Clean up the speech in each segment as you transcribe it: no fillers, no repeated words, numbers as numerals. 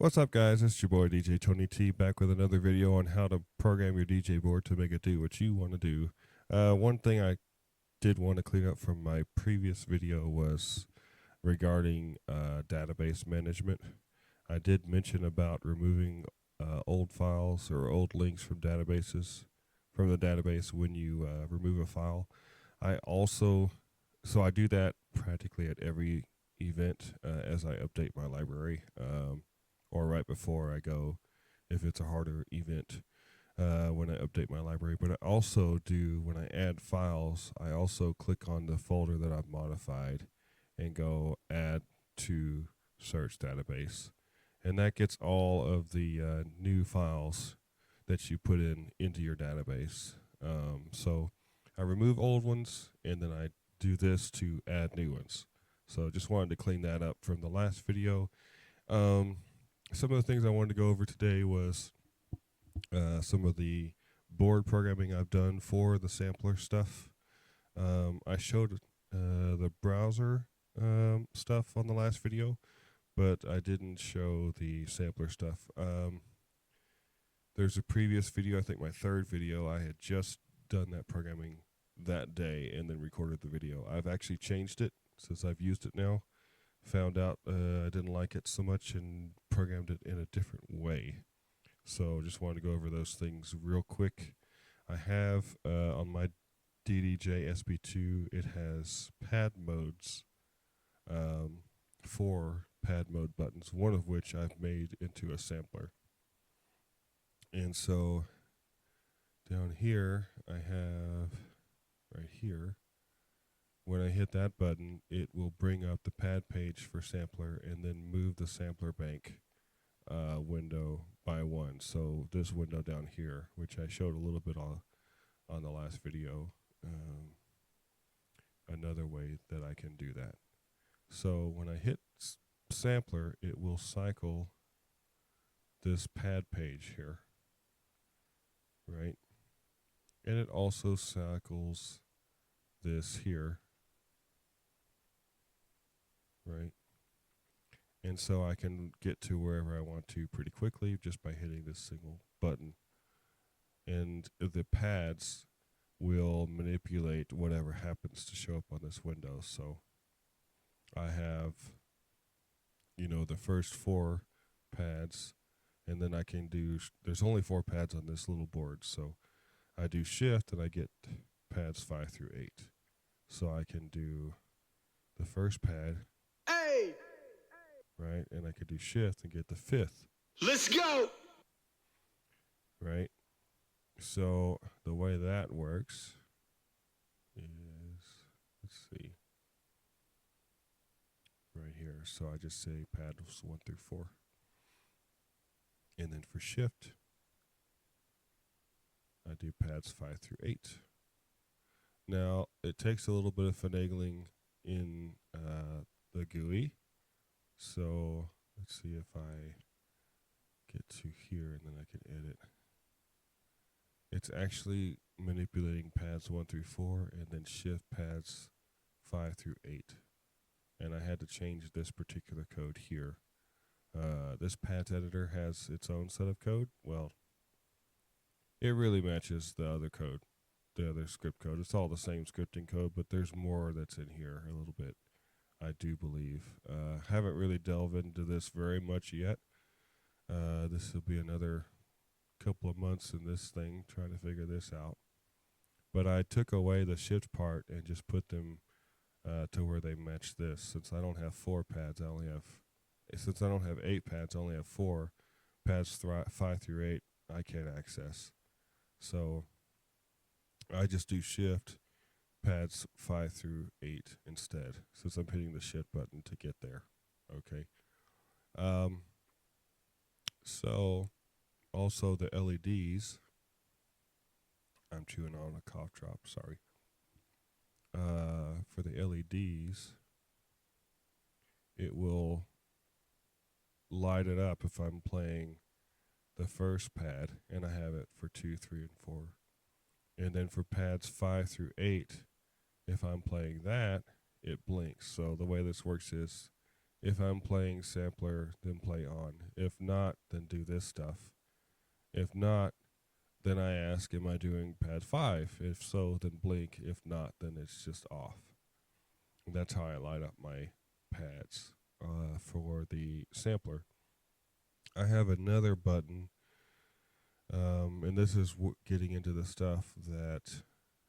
What's up, guys? It's your boy DJ Tony T back with another video on how to program your DJ board to make it do what you want to do. One thing I did want to clean up from my previous video was regarding database management. I did mention about removing old files or old links from databases from the database when you remove a file. I do that practically at every event as I update my library. Or right before I go if it's a harder event when I update my library. But I also do, when I add files, I also click on the folder that I've modified and go add to search database. And that gets all of the new files that you put into your database. So I remove old ones and then I do this to add new ones. So just wanted to clean that up from the last video. Some of the things I wanted to go over today was some of the board programming I've done for the sampler stuff. I showed the browser stuff on the last video, but I didn't show the sampler stuff. There's a previous video, I think my third video, I had just done that programming that day and then recorded the video. I've actually changed it since I've used it now. Found out I didn't like it so much and programmed it in a different way. So just wanted to go over those things real quick. I have on my DDJ SB2, it has pad modes, 4 pad mode buttons, one of which I've made into a sampler. And so down here, I have right here, when I hit that button, it will bring up the pad page for sampler and then move the sampler bank window by one. So this window down here, which I showed a little bit on the last video, another way that I can do that. So when I hit sampler, it will cycle this pad page here, right? And it also cycles this here, right? And so I can get to wherever I want to pretty quickly just by hitting this single button. And the pads will manipulate whatever happens to show up on this window. So I have, the first 4 pads, and then I can do, there's only 4 pads on this little board. So I do shift and I get pads 5 through 8. So I can do the first pad. Hey! Right, and I could do shift and get the 5th. Let's go! Right, so the way that works is, let's see, right here. So I just say pads 1 through 4. And then for shift, I do pads 5 through 8. Now, it takes a little bit of finagling in the GUI. So let's see if I get to here and then I can edit. It's actually manipulating pads 1 through 4 and then shift pads 5 through 8. And I had to change this particular code here. This pads editor has its own set of code. Well, it really matches the other code, the other script code. It's all the same scripting code, but there's more that's in here a little bit, I do believe. Haven't really delved into this very much yet. This will be another couple of months in this thing, trying to figure this out. But I took away the shift part and just put them to where they match this. Since I don't have 4 pads, since I don't have 8 pads, I only have 4 pads 5 through 8 I can't access. So I just do shift pads 5 through 8 instead, since I'm hitting the shift button to get there. Okay. So also the LEDs, I'm chewing on a cough drop, sorry. For the LEDs, it will light it up if I'm playing the first pad, and I have it for 2, 3, and 4. And then for pads 5 through 8, if I'm playing that, it blinks. So the way this works is If I'm playing sampler, then play on. If not, then do this stuff. If not, then I ask, am I doing pad 5? If so, then blink. If not, then it's just off. And that's how I light up my pads for the sampler. I have another button, and this is getting into the stuff that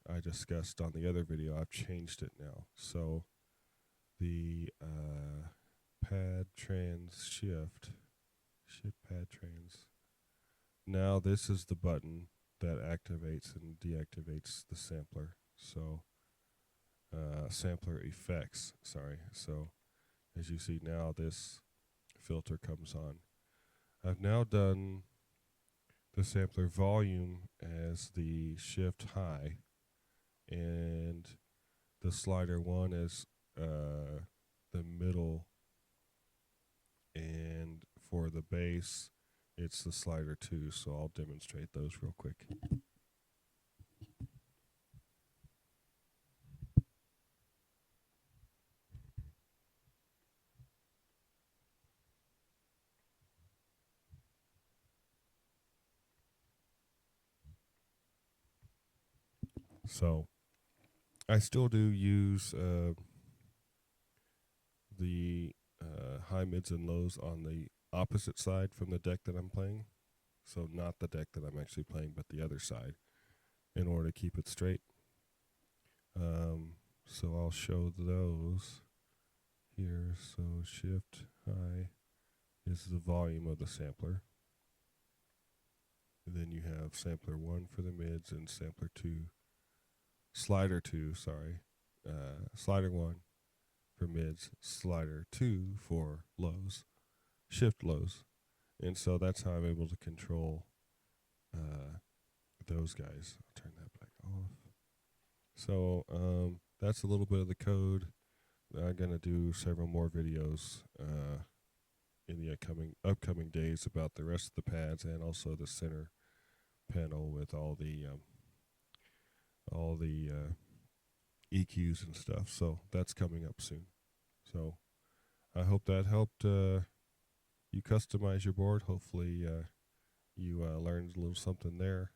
I discussed on the other video. I've changed it now. So the pad trans shift pad trans. Now this is the button that activates and deactivates the sampler. So sampler effects, sorry. So as you see now, this filter comes on. I've now done the sampler volume as the shift high, and the slider 1 is the middle, and for the bass it's the slider 2. So I'll demonstrate those real quick. So I still do use the high, mids, and lows on the opposite side from the deck that I'm playing. So not the deck that I'm actually playing, but the other side, in order to keep it straight. So I'll show those here. So shift high is the volume of the sampler. And then you have sampler 1 for the mids and sampler 2, slider 2, sorry. Slider 1 for mids, slider 2 for lows, shift lows. And so that's how I'm able to control those guys. I'll turn that back off. So that's a little bit of the code. I'm going to do several more videos in the upcoming days about the rest of the pads and also the center panel with all the EQs and stuff. So that's coming up soon. So I hope that helped you customize your board. Hopefully you learned a little something there.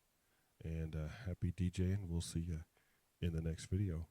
And happy DJing. We'll see you in the next video.